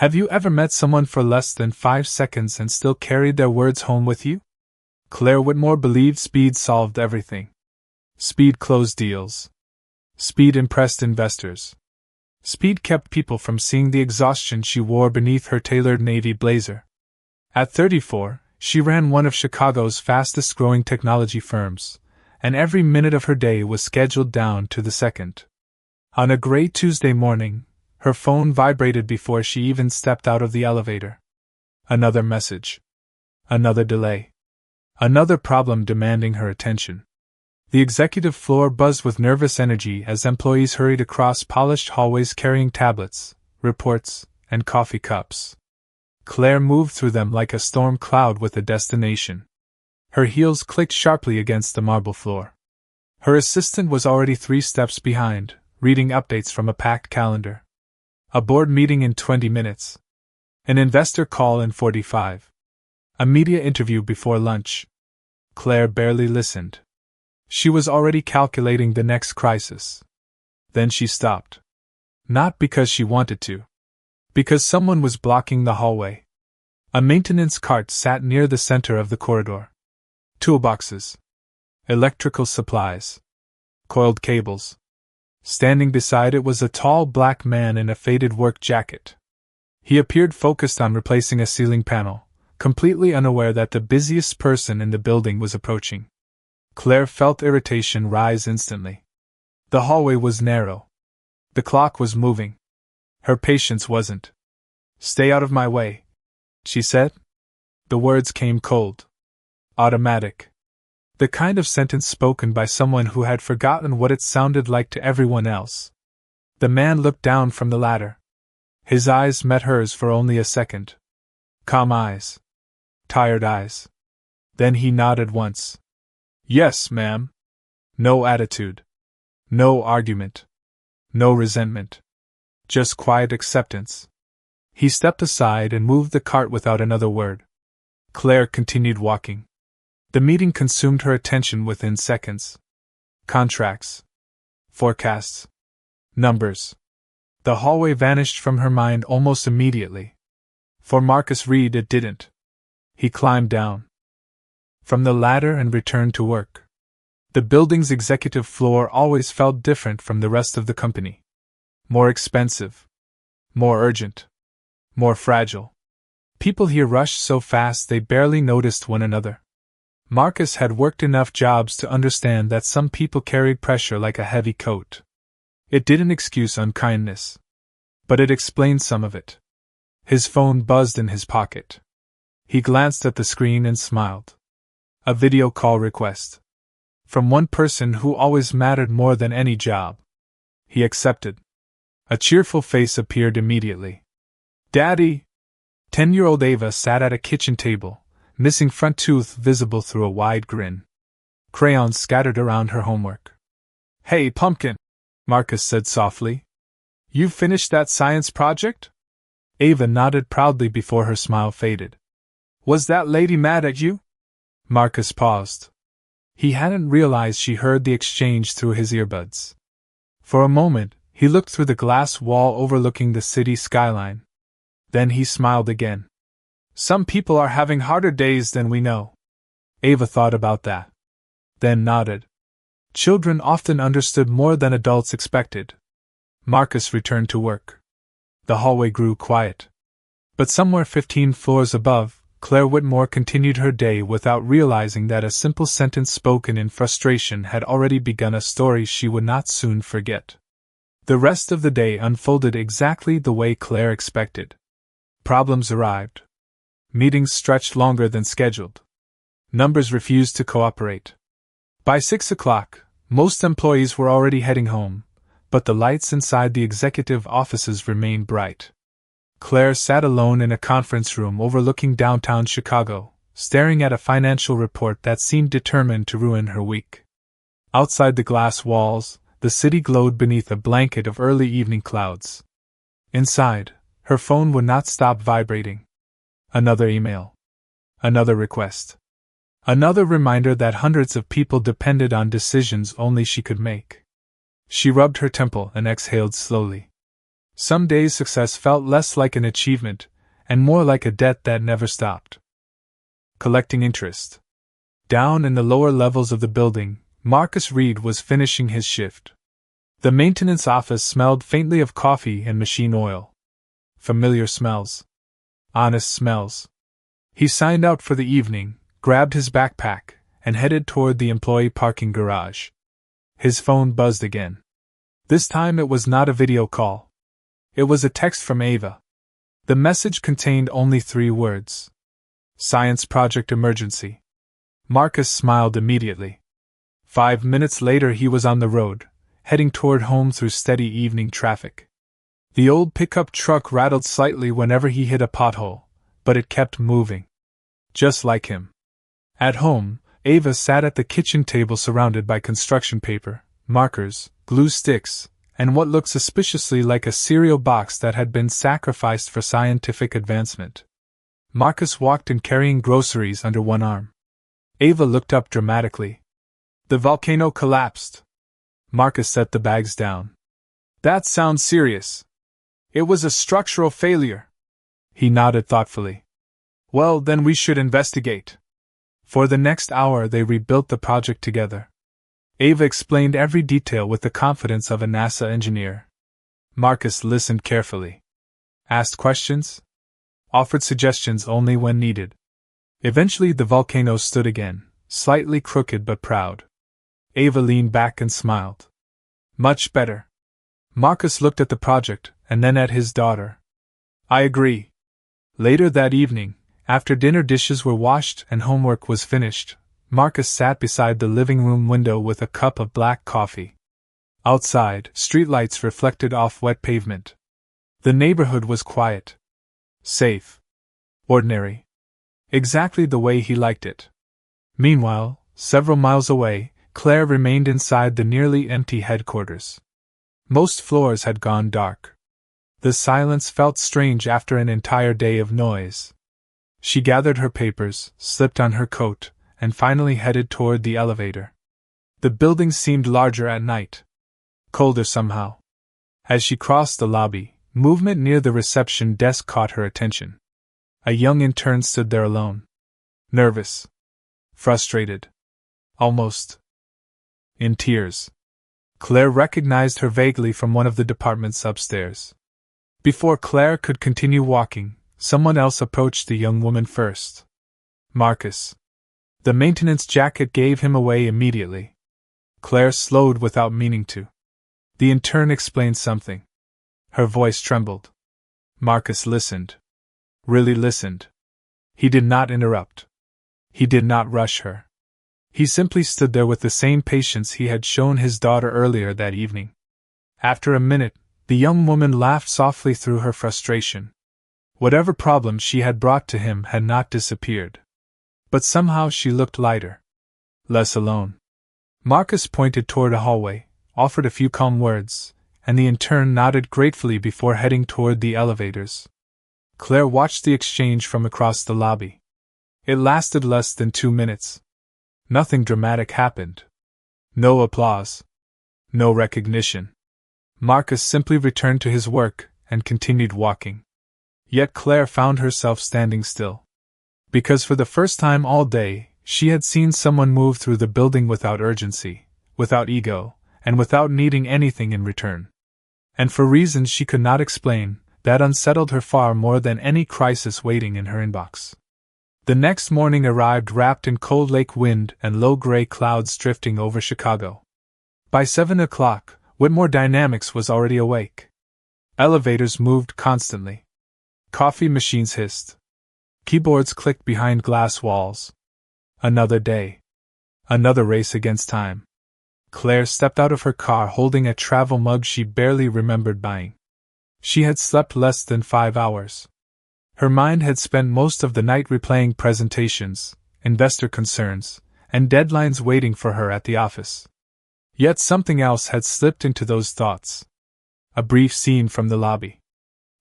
Have you ever met someone for less than 5 seconds and still carried their words home with you? Claire Whitmore believed speed solved everything. Speed closed deals. Speed impressed investors. Speed kept people from seeing the exhaustion she wore beneath her tailored navy blazer. At 34, she ran one of Chicago's fastest-growing technology firms, and every minute of her day was scheduled down to the second. On a gray Tuesday morning, her phone vibrated before she even stepped out of the elevator. Another message. Another delay. Another problem demanding her attention. The executive floor buzzed with nervous energy as employees hurried across polished hallways carrying tablets, reports, and coffee cups. Claire moved through them like a storm cloud with a destination. Her heels clicked sharply against the marble floor. Her assistant was already 3 steps behind, reading updates from a packed calendar. A board meeting in 20 minutes. An investor call in 45. A media interview before lunch. Claire barely listened. She was already calculating the next crisis. Then she stopped. Not because she wanted to. Because someone was blocking the hallway. A maintenance cart sat near the center of the corridor. Toolboxes. Electrical supplies. Coiled cables. Standing beside it was a tall black man in a faded work jacket. He appeared focused on replacing a ceiling panel, completely unaware that the busiest person in the building was approaching. Claire felt irritation rise instantly. The hallway was narrow. The clock was moving. Her patience wasn't. "Stay out of my way," she said. The words came cold. Automatic. The kind of sentence spoken by someone who had forgotten what it sounded like to everyone else. The man looked down from the ladder. His eyes met hers for only a second. Calm eyes. Tired eyes. Then he nodded once. "Yes, ma'am." No attitude. No argument. No resentment. Just quiet acceptance. He stepped aside and moved the cart without another word. Claire continued walking. The meeting consumed her attention within seconds. Contracts. Forecasts. Numbers. The hallway vanished from her mind almost immediately. For Marcus Reed it didn't. He climbed down from the ladder and returned to work. The building's executive floor always felt different from the rest of the company. More expensive. More urgent. More fragile. People here rushed so fast they barely noticed one another. Marcus had worked enough jobs to understand that some people carried pressure like a heavy coat. It didn't excuse unkindness. But it explained some of it. His phone buzzed in his pocket. He glanced at the screen and smiled. A video call request. From one person who always mattered more than any job. He accepted. A cheerful face appeared immediately. "Daddy!" 10-year-old Ava sat at a kitchen table, missing front tooth visible through a wide grin. Crayons scattered around her homework. "Hey, Pumpkin," Marcus said softly. "You finished that science project?" Ava nodded proudly before her smile faded. "Was that lady mad at you?" Marcus paused. He hadn't realized she heard the exchange through his earbuds. For a moment, he looked through the glass wall overlooking the city skyline. Then he smiled again. "Some people are having harder days than we know." Ava thought about that. Then nodded. Children often understood more than adults expected. Marcus returned to work. The hallway grew quiet. But somewhere 15 floors above, Claire Whitmore continued her day without realizing that a simple sentence spoken in frustration had already begun a story she would not soon forget. The rest of the day unfolded exactly the way Claire expected. Problems arrived. Meetings stretched longer than scheduled. Numbers refused to cooperate. By 6 o'clock, most employees were already heading home, but the lights inside the executive offices remained bright. Claire sat alone in a conference room overlooking downtown Chicago, staring at a financial report that seemed determined to ruin her week. Outside the glass walls, the city glowed beneath a blanket of early evening clouds. Inside, her phone would not stop vibrating. Another email. Another request. Another reminder that hundreds of people depended on decisions only she could make. She rubbed her temple and exhaled slowly. Some days success felt less like an achievement, and more like a debt that never stopped. Collecting interest. Down in the lower levels of the building, Marcus Reed was finishing his shift. The maintenance office smelled faintly of coffee and machine oil. Familiar smells. Honest smells. He signed out for the evening, grabbed his backpack, and headed toward the employee parking garage. His phone buzzed again. This time it was not a video call. It was a text from Ava. The message contained only 3 words. Science project emergency. Marcus smiled immediately. 5 minutes later he was on the road, heading toward home through steady evening traffic. The old pickup truck rattled slightly whenever he hit a pothole, but it kept moving. Just like him. At home, Ava sat at the kitchen table surrounded by construction paper, markers, glue sticks, and what looked suspiciously like a cereal box that had been sacrificed for scientific advancement. Marcus walked in carrying groceries under one arm. Ava looked up dramatically. The volcano collapsed. Marcus set the bags down. That sounds serious. It was a structural failure. He nodded thoughtfully. Well, then we should investigate. For the next hour they rebuilt the project together. Ava explained every detail with the confidence of a NASA engineer. Marcus listened carefully. Asked questions? Offered suggestions only when needed. Eventually the volcano stood again, slightly crooked but proud. Ava leaned back and smiled. Much better. Marcus looked at the project, and then at his daughter. I agree. Later that evening, after dinner dishes were washed and homework was finished, Marcus sat beside the living room window with a cup of black coffee. Outside, streetlights reflected off wet pavement. The neighborhood was quiet. Safe. Ordinary. Exactly the way he liked it. Meanwhile, several miles away, Claire remained inside the nearly empty headquarters. Most floors had gone dark. The silence felt strange after an entire day of noise. She gathered her papers, slipped on her coat, and finally headed toward the elevator. The building seemed larger at night. Colder somehow. As she crossed the lobby, movement near the reception desk caught her attention. A young intern stood there alone. Nervous. Frustrated. Almost in tears. Claire recognized her vaguely from one of the departments upstairs. Before Claire could continue walking, someone else approached the young woman first. Marcus. The maintenance jacket gave him away immediately. Claire slowed without meaning to. The intern explained something. Her voice trembled. Marcus listened. Really listened. He did not interrupt. He did not rush her. He simply stood there with the same patience he had shown his daughter earlier that evening. After a minute, the young woman laughed softly through her frustration. Whatever problem she had brought to him had not disappeared. But somehow she looked lighter. Less alone. Marcus pointed toward a hallway, offered a few calm words, and the intern nodded gratefully before heading toward the elevators. Claire watched the exchange from across the lobby. It lasted less than 2 minutes. Nothing dramatic happened. No applause. No recognition. Marcus simply returned to his work and continued walking. Yet Claire found herself standing still. Because for the first time all day, she had seen someone move through the building without urgency, without ego, and without needing anything in return. And for reasons she could not explain, that unsettled her far more than any crisis waiting in her inbox. The next morning arrived wrapped in cold lake wind and low gray clouds drifting over Chicago. By 7 o'clock, Whitmore Dynamics was already awake. Elevators moved constantly. Coffee machines hissed. Keyboards clicked behind glass walls. Another day. Another race against time. Claire stepped out of her car holding a travel mug she barely remembered buying. She had slept less than 5 hours. Her mind had spent most of the night replaying presentations, investor concerns, and deadlines waiting for her at the office. Yet something else had slipped into those thoughts. A brief scene from the lobby.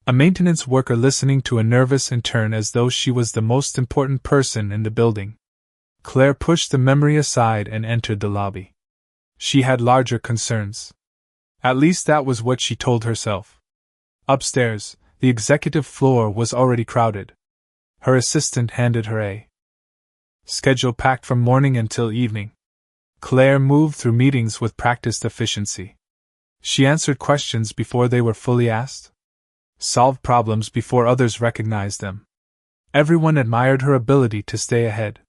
A maintenance worker listening to a nervous intern as though she was the most important person in the building. Claire pushed the memory aside and entered the lobby. She had larger concerns. At least that was what she told herself. Upstairs, the executive floor was already crowded. Her assistant handed her a schedule packed from morning until evening. Claire moved through meetings with practiced efficiency. She answered questions before they were fully asked, solved problems before others recognized them. Everyone admired her ability to stay ahead.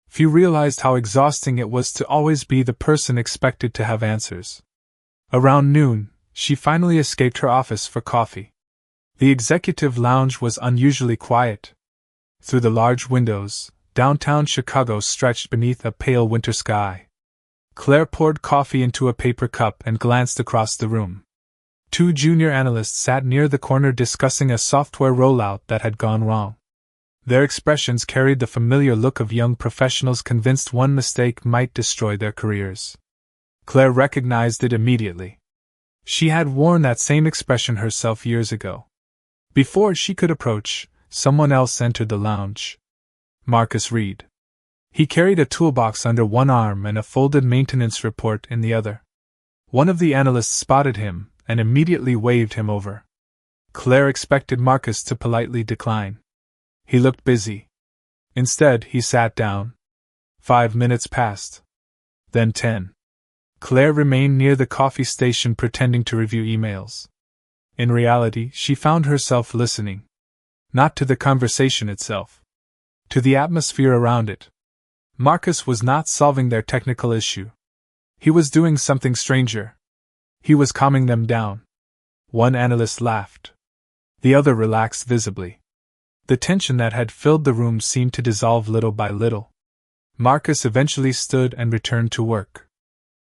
Few realized how exhausting it was to always be the person expected to have answers. Around noon, she finally escaped her office for coffee. The executive lounge was unusually quiet. Through the large windows, downtown Chicago stretched beneath a pale winter sky. Claire poured coffee into a paper cup and glanced across the room. Two junior analysts sat near the corner discussing a software rollout that had gone wrong. Their expressions carried the familiar look of young professionals convinced one mistake might destroy their careers. Claire recognized it immediately. She had worn that same expression herself years ago. Before she could approach, someone else entered the lounge. Marcus Reed. He carried a toolbox under one arm and a folded maintenance report in the other. One of the analysts spotted him and immediately waved him over. Claire expected Marcus to politely decline. He looked busy. Instead, he sat down. 5 minutes passed. Then 10. Claire remained near the coffee station pretending to review emails. In reality, she found herself listening. Not to the conversation itself. To the atmosphere around it. Marcus was not solving their technical issue. He was doing something stranger. He was calming them down. One analyst laughed. The other relaxed visibly. The tension that had filled the room seemed to dissolve little by little. Marcus eventually stood and returned to work.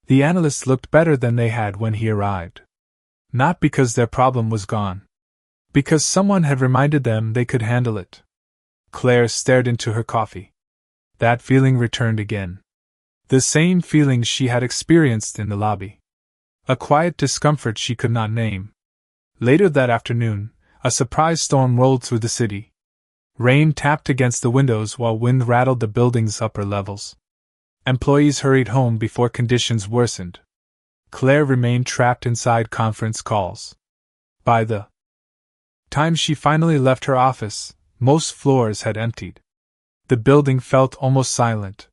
The analysts looked better than they had when he arrived. Not because their problem was gone. Because someone had reminded them they could handle it. Claire stared into her coffee. That feeling returned again. The same feeling she had experienced in the lobby. A quiet discomfort she could not name. Later that afternoon, a surprise storm rolled through the city. Rain tapped against the windows while wind rattled the building's upper levels. Employees hurried home before conditions worsened. Claire remained trapped inside conference calls. By the time she finally left her office, most floors had emptied. The building felt almost silent.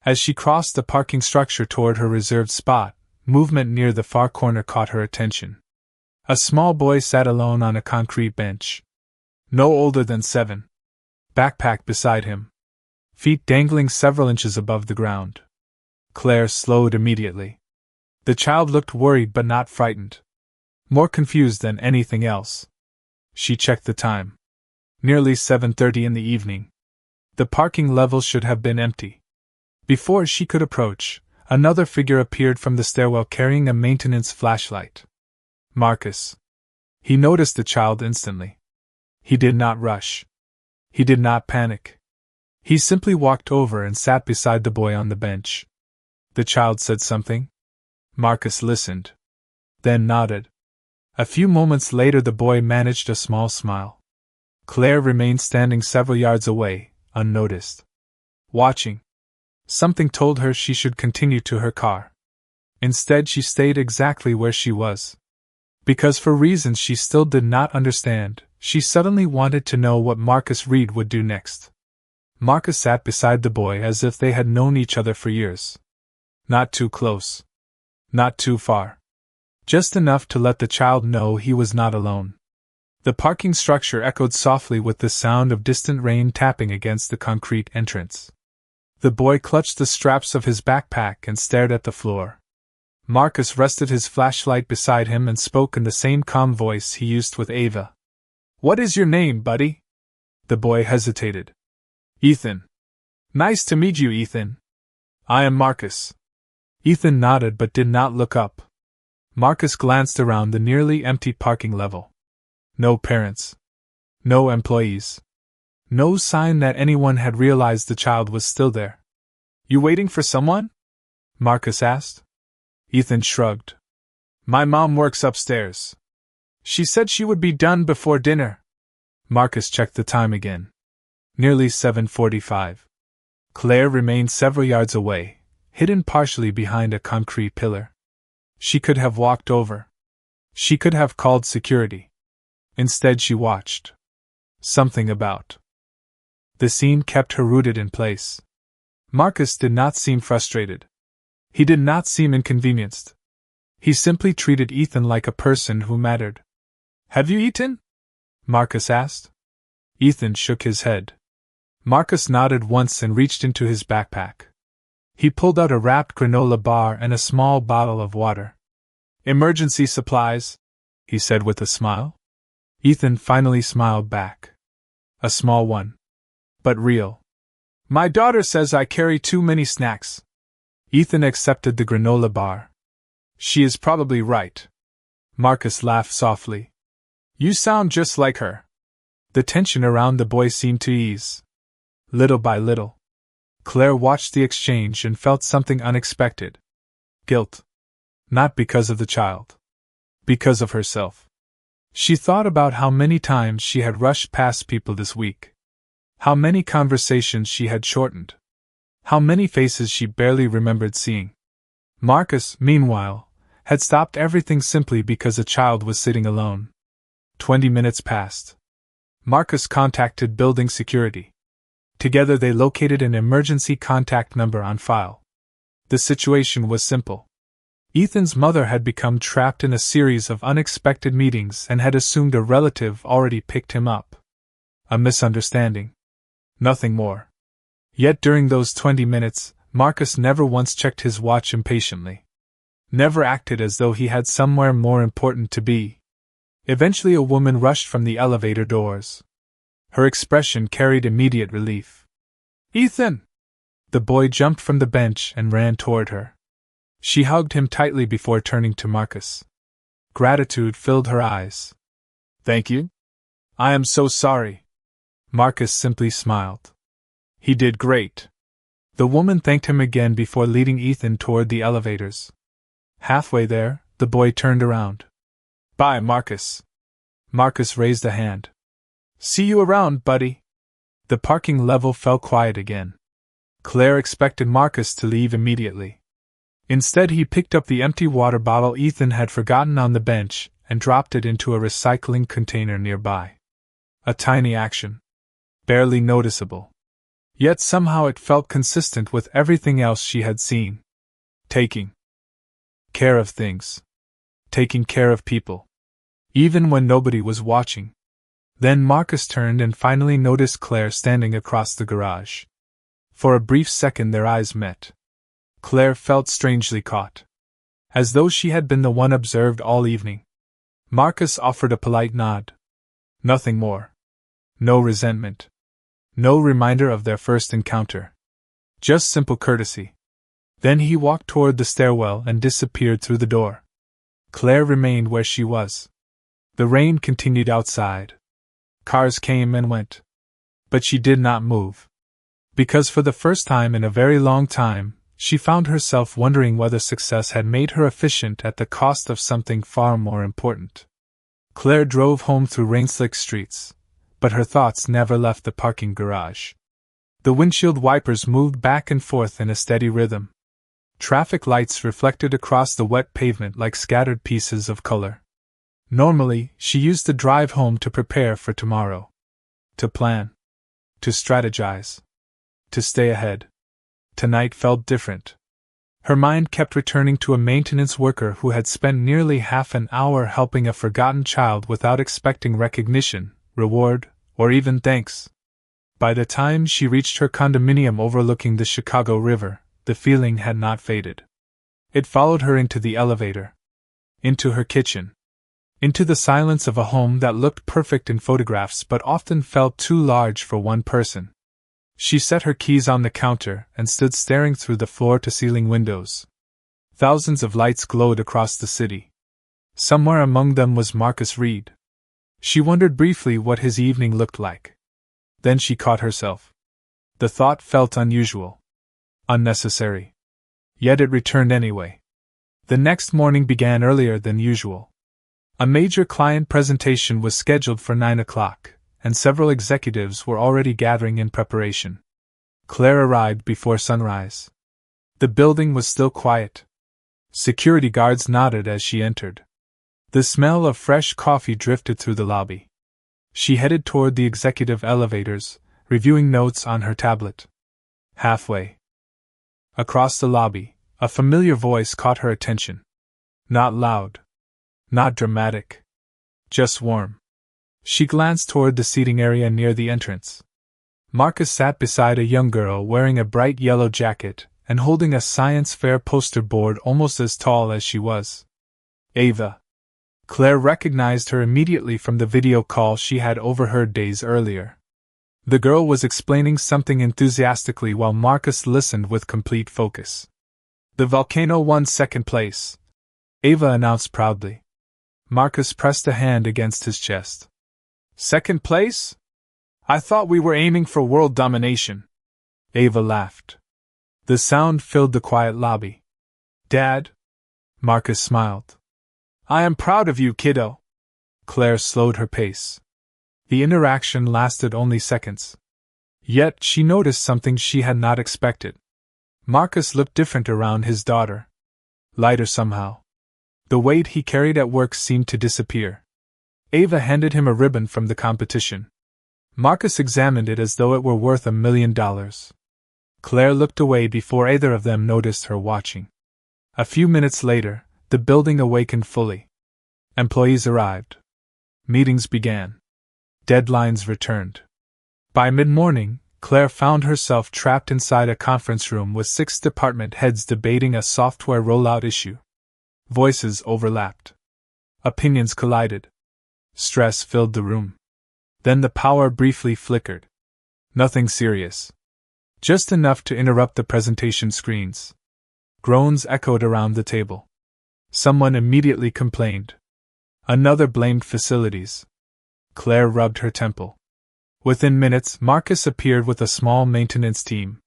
As she crossed the parking structure toward her reserved spot, movement near the far corner caught her attention. A small boy sat alone on a concrete bench. No older than 7. Backpack beside him. Feet dangling several inches above the ground. Claire slowed immediately. The child looked worried but not frightened. More confused than anything else. She checked the time. Nearly 7:30 in the evening. The parking level should have been empty. Before she could approach, another figure appeared from the stairwell carrying a maintenance flashlight. Marcus. He noticed the child instantly. He did not rush. He did not panic. He simply walked over and sat beside the boy on the bench. The child said something. Marcus listened. Then nodded. A few moments later the boy managed a small smile. Claire remained standing several yards away, unnoticed. Watching. Something told her she should continue to her car. Instead she stayed exactly where she was. Because for reasons she still did not understand, she suddenly wanted to know what Marcus Reed would do next. Marcus sat beside the boy as if they had known each other for years. Not too close. Not too far. Just enough to let the child know he was not alone. The parking structure echoed softly with the sound of distant rain tapping against the concrete entrance. The boy clutched the straps of his backpack and stared at the floor. Marcus rested his flashlight beside him and spoke in the same calm voice he used with Ava. "What is your name, buddy?" The boy hesitated. "Ethan." "Nice to meet you, Ethan. I am Marcus." Ethan nodded but did not look up. Marcus glanced around the nearly empty parking level. No parents. No employees. No sign that anyone had realized the child was still there. "You waiting for someone?" Marcus asked. Ethan shrugged. "My mom works upstairs. She said she would be done before dinner." Marcus checked the time again. Nearly 7:45. Claire remained several yards away, hidden partially behind a concrete pillar. She could have walked over. She could have called security. Instead, she watched. Something about the scene kept her rooted in place. Marcus did not seem frustrated. He did not seem inconvenienced. He simply treated Ethan like a person who mattered. "Have you eaten?" Marcus asked. Ethan shook his head. Marcus nodded once and reached into his backpack. He pulled out a wrapped granola bar and a small bottle of water. "Emergency supplies," he said with a smile. Ethan finally smiled back. A small one. But real. "My daughter says I carry too many snacks." Ethan accepted the granola bar. "She is probably right." Marcus laughed softly. "You sound just like her." The tension around the boy seemed to ease. Little by little. Claire watched the exchange and felt something unexpected. Guilt. Not because of the child. Because of herself. She thought about how many times she had rushed past people this week. How many conversations she had shortened. How many faces she barely remembered seeing. Marcus, meanwhile, had stopped everything simply because a child was sitting alone. 20 minutes passed. Marcus contacted building security. Together they located an emergency contact number on file. The situation was simple. Ethan's mother had become trapped in a series of unexpected meetings and had assumed a relative already picked him up. A misunderstanding. Nothing more. Yet during those 20 minutes, Marcus never once checked his watch impatiently. Never acted as though he had somewhere more important to be. Eventually a woman rushed from the elevator doors. Her expression carried immediate relief. "Ethan!" The boy jumped from the bench and ran toward her. She hugged him tightly before turning to Marcus. Gratitude filled her eyes. "Thank you? I am so sorry." Marcus simply smiled. "He did great." The woman thanked him again before leading Ethan toward the elevators. Halfway there, the boy turned around. "Bye, Marcus." Marcus raised a hand. "See you around, buddy." The parking level fell quiet again. Claire expected Marcus to leave immediately. Instead, he picked up the empty water bottle Ethan had forgotten on the bench and dropped it into a recycling container nearby. A tiny action. Barely noticeable. Yet somehow it felt consistent with everything else she had seen. Taking care of things. Taking care of people. Even when nobody was watching. Then Marcus turned and finally noticed Claire standing across the garage. For a brief second their eyes met. Claire felt strangely caught. As though she had been the one observed all evening. Marcus offered a polite nod. Nothing more. No resentment. No reminder of their first encounter. Just simple courtesy. Then he walked toward the stairwell and disappeared through the door. Claire remained where she was. The rain continued outside. Cars came and went. But she did not move. Because for the first time in a very long time, she found herself wondering whether success had made her efficient at the cost of something far more important. Claire drove home through rain-slick streets, but her thoughts never left the parking garage. The windshield wipers moved back and forth in a steady rhythm. Traffic lights reflected across the wet pavement like scattered pieces of color. Normally, she used the drive home to prepare for tomorrow. To plan. To strategize. To stay ahead. Tonight felt different. Her mind kept returning to a maintenance worker who had spent nearly half an hour helping a forgotten child without expecting recognition, reward, or even thanks. By the time she reached her condominium overlooking the Chicago River, the feeling had not faded. It followed her into the elevator. Into her kitchen. Into the silence of a home that looked perfect in photographs but often felt too large for one person. She set her keys on the counter and stood staring through the floor-to-ceiling windows. Thousands of lights glowed across the city. Somewhere among them was Marcus Reed. She wondered briefly what his evening looked like. Then she caught herself. The thought felt unusual. Unnecessary. Yet it returned anyway. The next morning began earlier than usual. A major client presentation was scheduled for 9 o'clock. And several executives were already gathering in preparation. Claire arrived before sunrise. The building was still quiet. Security guards nodded as she entered. The smell of fresh coffee drifted through the lobby. She headed toward the executive elevators, reviewing notes on her tablet. Halfway across the lobby, a familiar voice caught her attention. Not loud. Not dramatic. Just warm. She glanced toward the seating area near the entrance. Marcus sat beside a young girl wearing a bright yellow jacket and holding a science fair poster board almost as tall as she was. Ava. Claire recognized her immediately from the video call she had overheard days earlier. The girl was explaining something enthusiastically while Marcus listened with complete focus. The volcano won second place, Ava announced proudly. Marcus pressed a hand against his chest. Second place? I thought we were aiming for world domination. Ava laughed. The sound filled the quiet lobby. Dad? Marcus smiled. I am proud of you, kiddo. Claire slowed her pace. The interaction lasted only seconds. Yet she noticed something she had not expected. Marcus looked different around his daughter. Lighter somehow. The weight he carried at work seemed to disappear. Ava handed him a ribbon from the competition. Marcus examined it as though it were worth $1 million. Claire looked away before either of them noticed her watching. A few minutes later, the building awakened fully. Employees arrived. Meetings began. Deadlines returned. By mid-morning, Claire found herself trapped inside a conference room with 6 department heads debating a software rollout issue. Voices overlapped. Opinions collided. Stress filled the room. Then the power briefly flickered. Nothing serious. Just enough to interrupt the presentation screens. Groans echoed around the table. Someone immediately complained. Another blamed facilities. Claire rubbed her temple. Within minutes, Marcus appeared with a small maintenance team.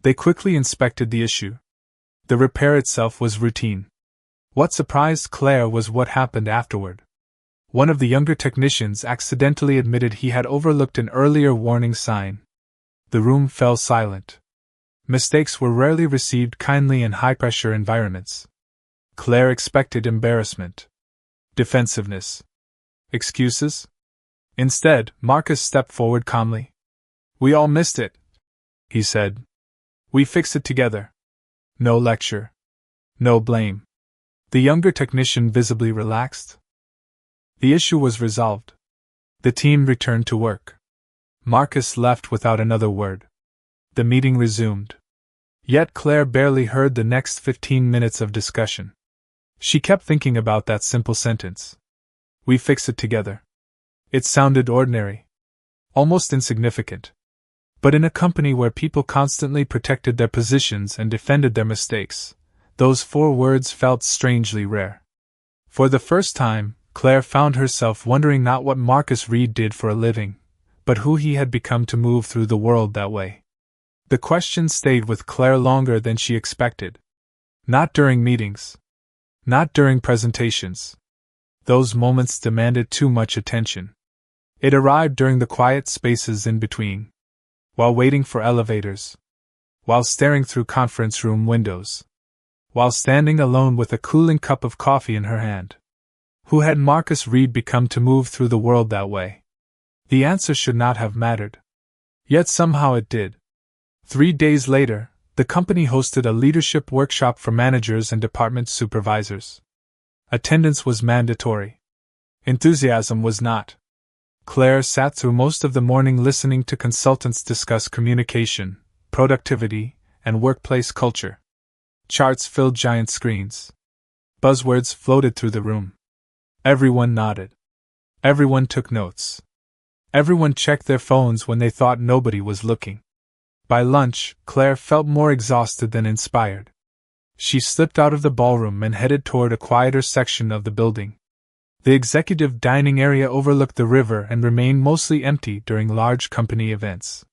They quickly inspected the issue. The repair itself was routine. What surprised Claire was what happened afterward. One of the younger technicians accidentally admitted he had overlooked an earlier warning sign. The room fell silent. Mistakes were rarely received kindly in high-pressure environments. Claire expected embarrassment. Defensiveness. Excuses? Instead, Marcus stepped forward calmly. We all missed it, he said. We fix it together. No lecture. No blame. The younger technician visibly relaxed. The issue was resolved. The team returned to work. Marcus left without another word. The meeting resumed. Yet Claire barely heard the next 15 minutes of discussion. She kept thinking about that simple sentence. We fix it together. It sounded ordinary. Almost insignificant. But in a company where people constantly protected their positions and defended their mistakes, those 4 words felt strangely rare. For the first time, Claire found herself wondering not what Marcus Reed did for a living, but who he had become to move through the world that way. The question stayed with Claire longer than she expected. Not during meetings. Not during presentations. Those moments demanded too much attention. It arrived during the quiet spaces in between. While waiting for elevators. While staring through conference room windows. While standing alone with a cooling cup of coffee in her hand. Who had Marcus Reed become to move through the world that way? The answer should not have mattered. Yet somehow it did. 3 days later, the company hosted a leadership workshop for managers and department supervisors. Attendance was mandatory. Enthusiasm was not. Claire sat through most of the morning listening to consultants discuss communication, productivity, and workplace culture. Charts filled giant screens. Buzzwords floated through the room. Everyone nodded. Everyone took notes. Everyone checked their phones when they thought nobody was looking. By lunch, Claire felt more exhausted than inspired. She slipped out of the ballroom and headed toward a quieter section of the building. The executive dining area overlooked the river and remained mostly empty during large company events.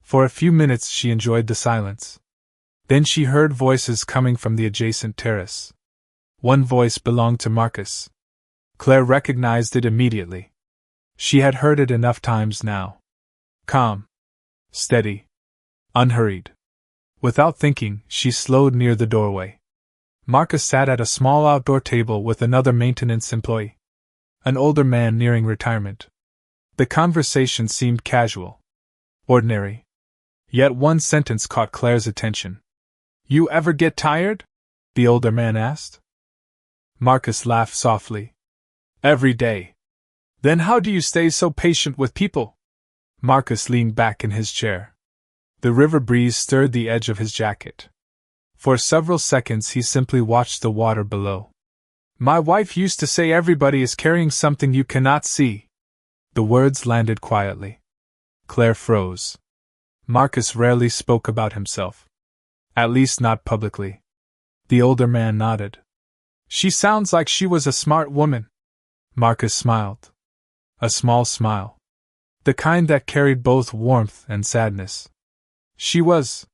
For a few minutes she enjoyed the silence. Then she heard voices coming from the adjacent terrace. One voice belonged to Marcus. Claire recognized it immediately. She had heard it enough times now. Calm. Steady. Unhurried. Without thinking, she slowed near the doorway. Marcus sat at a small outdoor table with another maintenance employee, an older man nearing retirement. The conversation seemed casual, ordinary. Yet one sentence caught Claire's attention. "You ever get tired?" the older man asked. Marcus laughed softly. "Every day." "Then how do you stay so patient with people?" Marcus leaned back in his chair. The river breeze stirred the edge of his jacket. For several seconds he simply watched the water below. "My wife used to say everybody is carrying something you cannot see." The words landed quietly. Claire froze. Marcus rarely spoke about himself. At least not publicly. The older man nodded. "She sounds like she was a smart woman." Marcus smiled. A small smile. The kind that carried both warmth and sadness. "She was."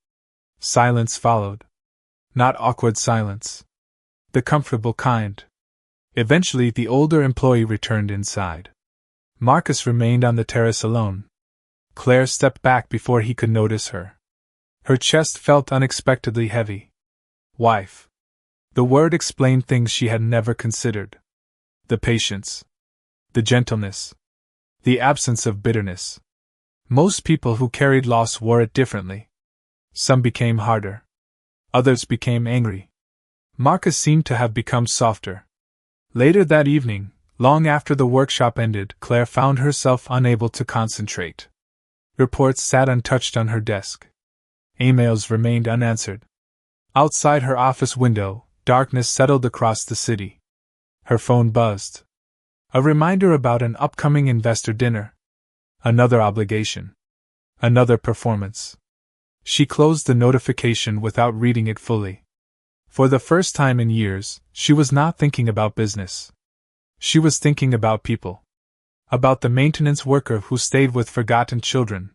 Silence followed. Not awkward silence. The comfortable kind. Eventually the older employee returned inside. Marcus remained on the terrace alone. Claire stepped back before he could notice her. Her chest felt unexpectedly heavy. Wife. The word explained things she had never considered. The patience. The gentleness. The absence of bitterness. Most people who carried loss wore it differently. Some became harder. Others became angry. Marcus seemed to have become softer. Later that evening, long after the workshop ended, Claire found herself unable to concentrate. Reports sat untouched on her desk. Emails remained unanswered. Outside her office window, darkness settled across the city. Her phone buzzed. A reminder about an upcoming investor dinner. Another obligation. Another performance. She closed the notification without reading it fully. For the first time in years, she was not thinking about business. She was thinking about people. About the maintenance worker who stayed with forgotten children.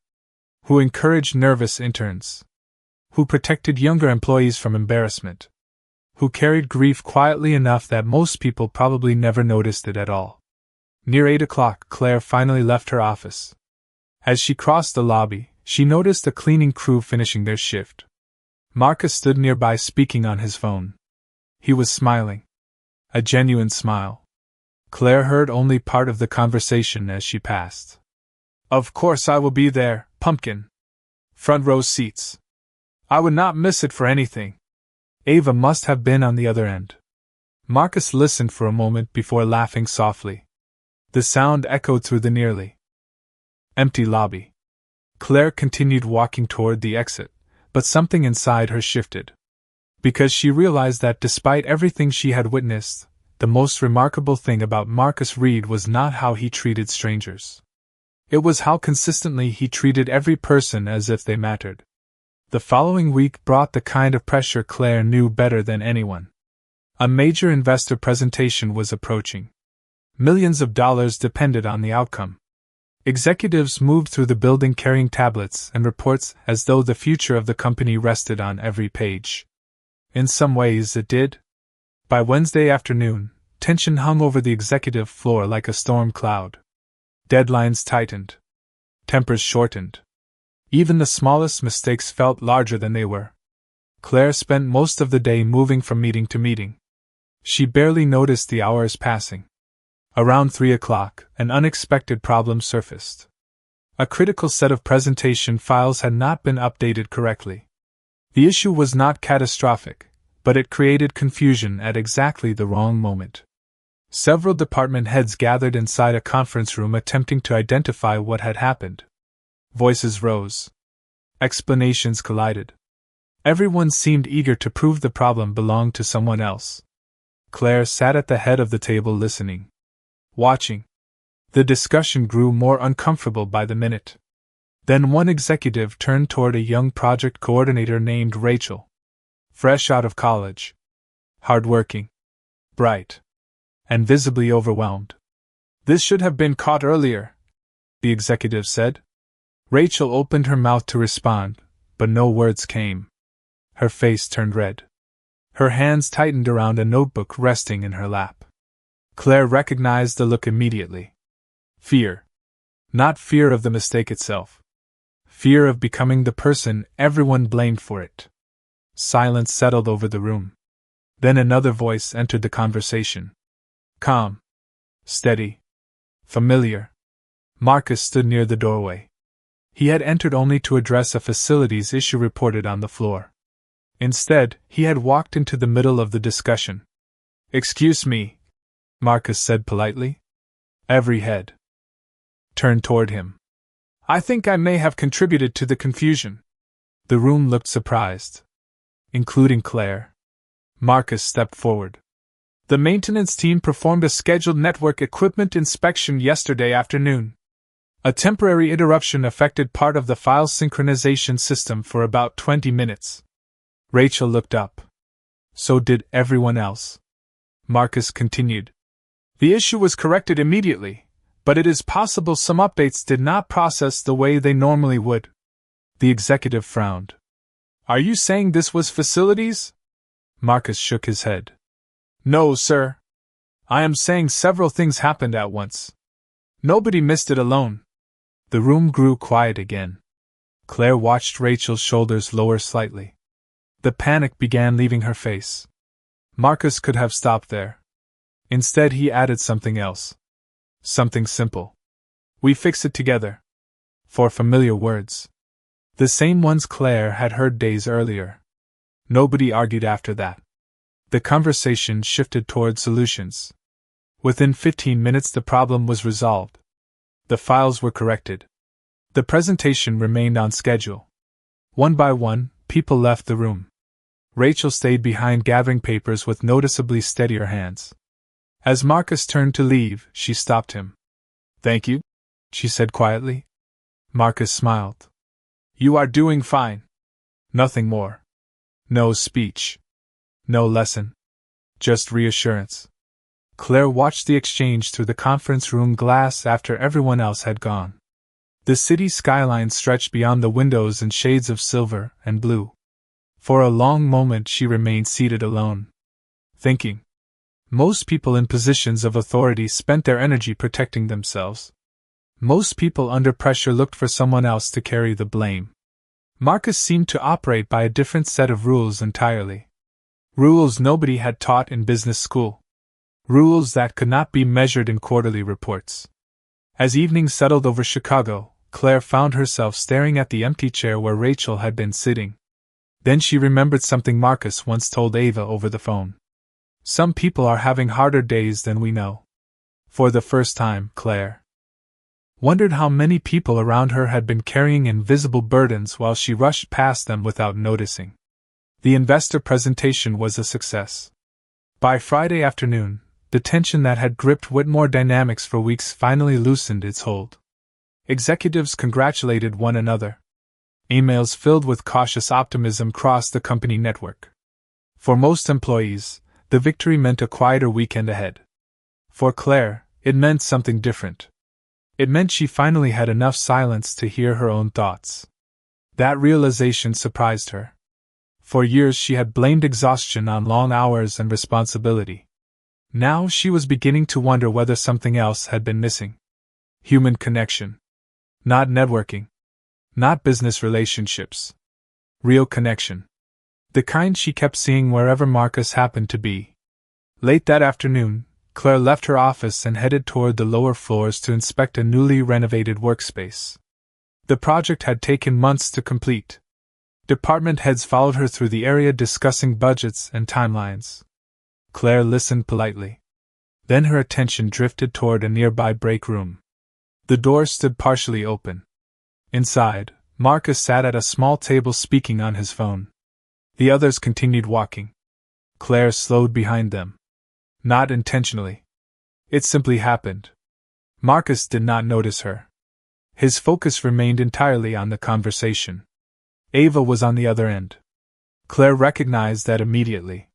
Who encouraged nervous interns. Who protected younger employees from embarrassment. Who carried grief quietly enough that most people probably never noticed it at all. Near 8 o'clock, Claire finally left her office. As she crossed the lobby, she noticed a cleaning crew finishing their shift. Marcus stood nearby speaking on his phone. He was smiling. A genuine smile. Claire heard only part of the conversation as she passed. "Of course I will be there, pumpkin. Front row seats. I would not miss it for anything." Ava must have been on the other end. Marcus listened for a moment before laughing softly. The sound echoed through the nearly empty lobby. Claire continued walking toward the exit, but something inside her shifted. Because she realized that despite everything she had witnessed, the most remarkable thing about Marcus Reed was not how he treated strangers. It was how consistently he treated every person as if they mattered. The following week brought the kind of pressure Claire knew better than anyone. A major investor presentation was approaching. Millions of dollars depended on the outcome. Executives moved through the building carrying tablets and reports as though the future of the company rested on every page. In some ways it did. By Wednesday afternoon, tension hung over the executive floor like a storm cloud. Deadlines tightened. Tempers shortened. Even the smallest mistakes felt larger than they were. Claire spent most of the day moving from meeting to meeting. She barely noticed the hours passing. Around 3 o'clock, an unexpected problem surfaced. A critical set of presentation files had not been updated correctly. The issue was not catastrophic, but it created confusion at exactly the wrong moment. Several department heads gathered inside a conference room attempting to identify what had happened. Voices rose. Explanations collided. Everyone seemed eager to prove the problem belonged to someone else. Claire sat at the head of the table listening. Watching. The discussion grew more uncomfortable by the minute. Then one executive turned toward a young project coordinator named Rachel. Fresh out of college. Hardworking. Bright. And visibly overwhelmed. "This should have been caught earlier," the executive said. Rachel opened her mouth to respond, but no words came. Her face turned red. Her hands tightened around a notebook resting in her lap. Claire recognized the look immediately. Fear. Not fear of the mistake itself. Fear of becoming the person everyone blamed for it. Silence settled over the room. Then another voice entered the conversation. Calm. Steady. Familiar. Marcus stood near the doorway. He had entered only to address a facilities issue reported on the floor. Instead, he had walked into the middle of the discussion. Excuse me, Marcus said politely. Every head turned toward him. I think I may have contributed to the confusion. The room looked surprised. Including Claire. Marcus stepped forward. The maintenance team performed a scheduled network equipment inspection yesterday afternoon. A temporary interruption affected part of the file synchronization system for about 20 minutes. Rachel looked up. So did everyone else. Marcus continued. The issue was corrected immediately, but it is possible some updates did not process the way they normally would. The executive frowned. Are you saying this was facilities? Marcus shook his head. No, sir. I am saying several things happened at once. Nobody missed it alone. The room grew quiet again. Claire watched Rachel's shoulders lower slightly. The panic began leaving her face. Marcus could have stopped there. Instead, he added something else. Something simple. We fix it together. 4 familiar words. The same ones Claire had heard days earlier. Nobody argued after that. The conversation shifted toward solutions. Within 15 minutes, the problem was resolved. The files were corrected. The presentation remained on schedule. One by one, people left the room. Rachel stayed behind gathering papers with noticeably steadier hands. As Marcus turned to leave, she stopped him. Thank you, she said quietly. Marcus smiled. You are doing fine. Nothing more. No speech. No lesson. Just reassurance. Claire watched the exchange through the conference room glass after everyone else had gone. The city skyline stretched beyond the windows in shades of silver and blue. For a long moment she remained seated alone. Thinking. Most people in positions of authority spent their energy protecting themselves. Most people under pressure looked for someone else to carry the blame. Marcus seemed to operate by a different set of rules entirely. Rules nobody had taught in business school. Rules that could not be measured in quarterly reports. As evening settled over Chicago, Claire found herself staring at the empty chair where Rachel had been sitting. Then she remembered something Marcus once told Ava over the phone. Some people are having harder days than we know. For the first time, Claire wondered how many people around her had been carrying invisible burdens while she rushed past them without noticing. The investor presentation was a success. By Friday afternoon, the tension that had gripped Whitmore Dynamics for weeks finally loosened its hold. Executives congratulated one another. Emails filled with cautious optimism crossed the company network. For most employees, the victory meant a quieter weekend ahead. For Claire, it meant something different. It meant she finally had enough silence to hear her own thoughts. That realization surprised her. For years she had blamed exhaustion on long hours and responsibility. Now she was beginning to wonder whether something else had been missing. Human connection. Not networking. Not business relationships. Real connection. The kind she kept seeing wherever Marcus happened to be. Late that afternoon, Claire left her office and headed toward the lower floors to inspect a newly renovated workspace. The project had taken months to complete. Department heads followed her through the area discussing budgets and timelines. Claire listened politely. Then her attention drifted toward a nearby break room. The door stood partially open. Inside, Marcus sat at a small table speaking on his phone. The others continued walking. Claire slowed behind them. Not intentionally. It simply happened. Marcus did not notice her. His focus remained entirely on the conversation. Ava was on the other end. Claire recognized that immediately.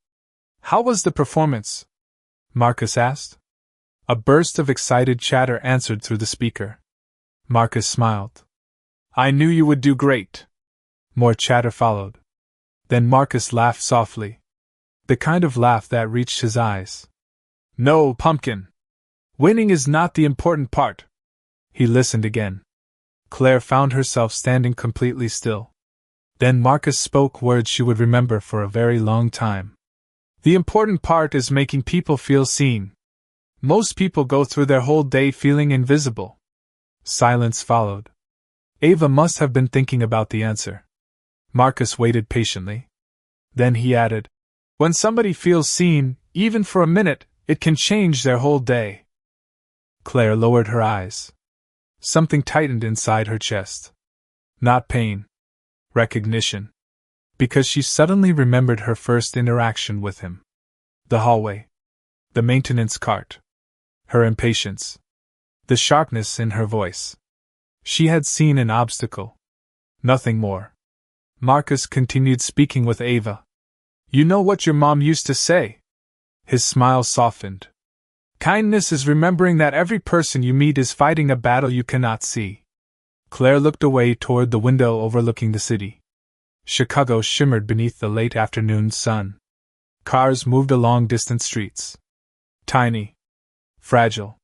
How was the performance? Marcus asked. A burst of excited chatter answered through the speaker. Marcus smiled. I knew you would do great. More chatter followed. Then Marcus laughed softly. The kind of laugh that reached his eyes. No, pumpkin. Winning is not the important part. He listened again. Claire found herself standing completely still. Then Marcus spoke words she would remember for a very long time. The important part is making people feel seen. Most people go through their whole day feeling invisible. Silence followed. Ava must have been thinking about the answer. Marcus waited patiently. Then he added, "When somebody feels seen, even for a minute, it can change their whole day." Claire lowered her eyes. Something tightened inside her chest. Not pain. Recognition. Because she suddenly remembered her first interaction with him. The hallway. The maintenance cart. Her impatience. The sharpness in her voice. She had seen an obstacle. Nothing more. Marcus continued speaking with Ava. "You know what your mom used to say?" His smile softened. "Kindness is remembering that every person you meet is fighting a battle you cannot see." Claire looked away toward the window overlooking the city. Chicago shimmered beneath the late afternoon sun. Cars moved along distant streets. Tiny. Fragile.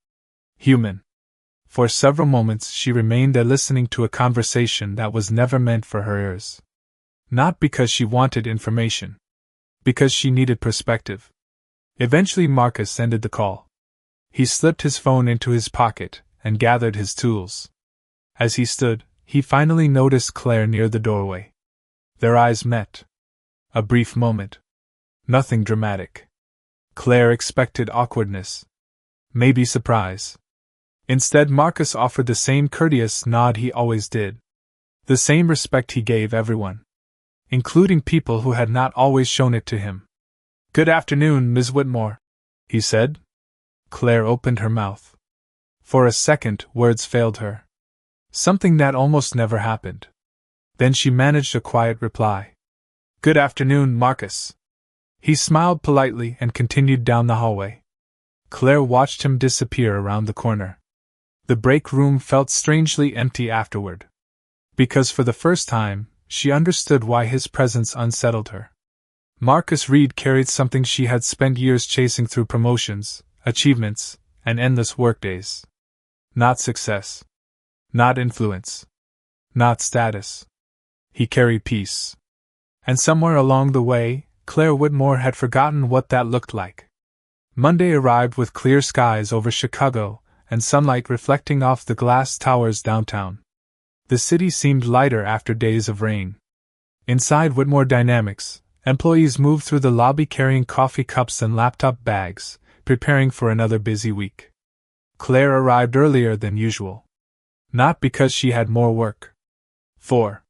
Human. For several moments she remained there listening to a conversation that was never meant for her ears. Not because she wanted information. Because she needed perspective. Eventually Marcus ended the call. He slipped his phone into his pocket and gathered his tools. As he stood, he finally noticed Claire near the doorway. Their eyes met. A brief moment. Nothing dramatic. Claire expected awkwardness. Maybe surprise. Instead, Marcus offered the same courteous nod he always did. The same respect he gave everyone, including people who had not always shown it to him. "Good afternoon, Ms. Whitmore," he said. Claire opened her mouth. For a second, words failed her. Something that almost never happened. Then she managed a quiet reply. "Good afternoon, Marcus." He smiled politely and continued down the hallway. Claire watched him disappear around the corner. The break room felt strangely empty afterward. Because for the first time, she understood why his presence unsettled her. Marcus Reed carried something she had spent years chasing through promotions, achievements, and endless workdays. Not success. Not influence. Not status. He carried peace. And somewhere along the way, Claire Whitmore had forgotten what that looked like. Monday arrived with clear skies over Chicago, and sunlight reflecting off the glass towers downtown. The city seemed lighter after days of rain. Inside Whitmore Dynamics, employees moved through the lobby carrying coffee cups and laptop bags, preparing for another busy week. Claire arrived earlier than usual. Not because she had more work. For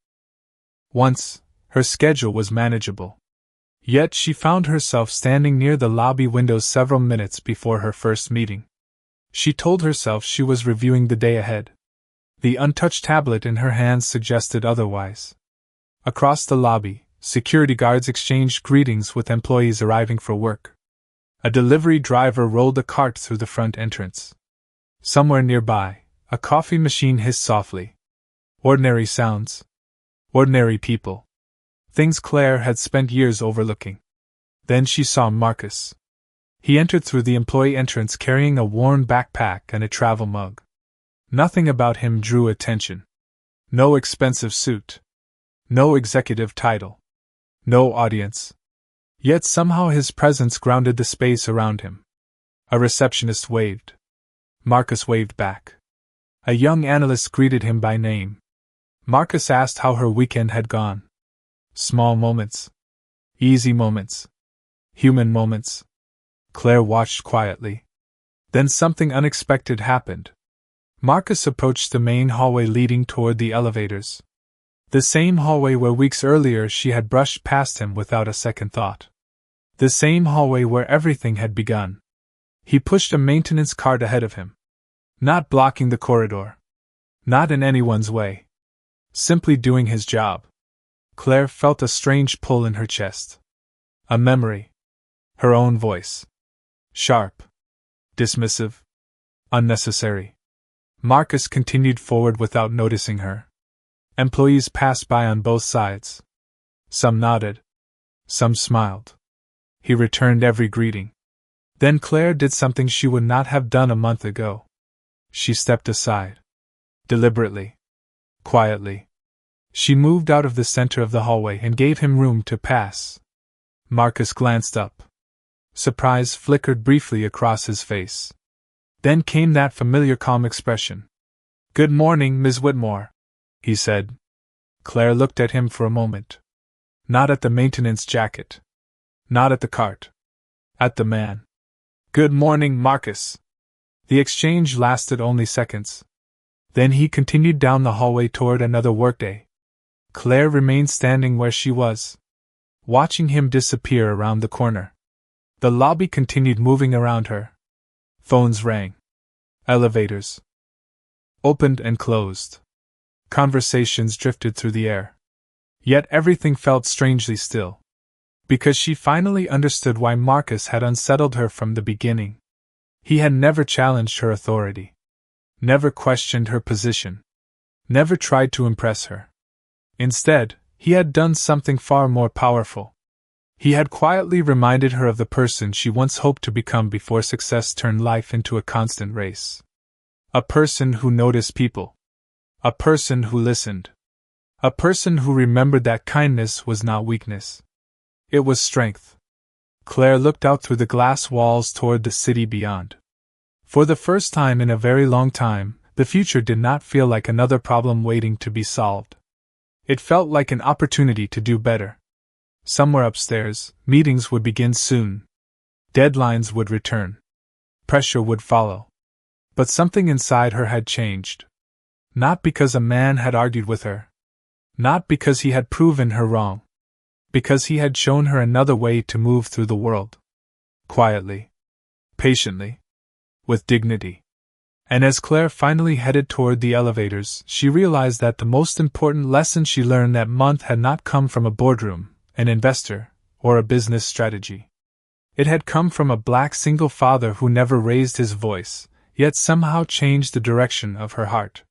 once, her schedule was manageable. Yet she found herself standing near the lobby window several minutes before her first meeting. She told herself she was reviewing the day ahead. The untouched tablet in her hands suggested otherwise. Across the lobby, security guards exchanged greetings with employees arriving for work. A delivery driver rolled a cart through the front entrance. Somewhere nearby, a coffee machine hissed softly. Ordinary sounds. Ordinary people. Things Claire had spent years overlooking. Then she saw Marcus. He entered through the employee entrance carrying a worn backpack and a travel mug. Nothing about him drew attention. No expensive suit. No executive title. No audience. Yet somehow his presence grounded the space around him. A receptionist waved. Marcus waved back. A young analyst greeted him by name. Marcus asked how her weekend had gone. Small moments. Easy moments. Human moments. Claire watched quietly. Then something unexpected happened. Marcus approached the main hallway leading toward the elevators. The same hallway where weeks earlier she had brushed past him without a second thought. The same hallway where everything had begun. He pushed a maintenance cart ahead of him. Not blocking the corridor. Not in anyone's way. Simply doing his job. Claire felt a strange pull in her chest. A memory. Her own voice. Sharp. Dismissive. Unnecessary. Marcus continued forward without noticing her. Employees passed by on both sides. Some nodded. Some smiled. He returned every greeting. Then Claire did something she would not have done a month ago. She stepped aside. Deliberately. Quietly. She moved out of the center of the hallway and gave him room to pass. Marcus glanced up. Surprise flickered briefly across his face. Then came that familiar calm expression. "Good morning, Ms. Whitmore," he said. Claire looked at him for a moment. Not at the maintenance jacket. Not at the cart. At the man. "Good morning, Marcus." The exchange lasted only seconds. Then he continued down the hallway toward another workday. Claire remained standing where she was, watching him disappear around the corner. The lobby continued moving around her. Phones rang. Elevators opened and closed. Conversations drifted through the air. Yet everything felt strangely still. Because she finally understood why Marcus had unsettled her from the beginning. He had never challenged her authority. Never questioned her position. Never tried to impress her. Instead, he had done something far more powerful. He had quietly reminded her of the person she once hoped to become before success turned life into a constant race. A person who noticed people. A person who listened. A person who remembered that kindness was not weakness. It was strength. Claire looked out through the glass walls toward the city beyond. For the first time in a very long time, the future did not feel like another problem waiting to be solved. It felt like an opportunity to do better. Somewhere upstairs, meetings would begin soon. Deadlines would return. Pressure would follow. But something inside her had changed. Not because a man had argued with her. Not because he had proven her wrong. Because he had shown her another way to move through the world. Quietly. Patiently. With dignity. And as Claire finally headed toward the elevators, she realized that the most important lesson she learned that month had not come from a boardroom, an investor, or a business strategy. It had come from a black single father who never raised his voice, yet somehow changed the direction of her heart.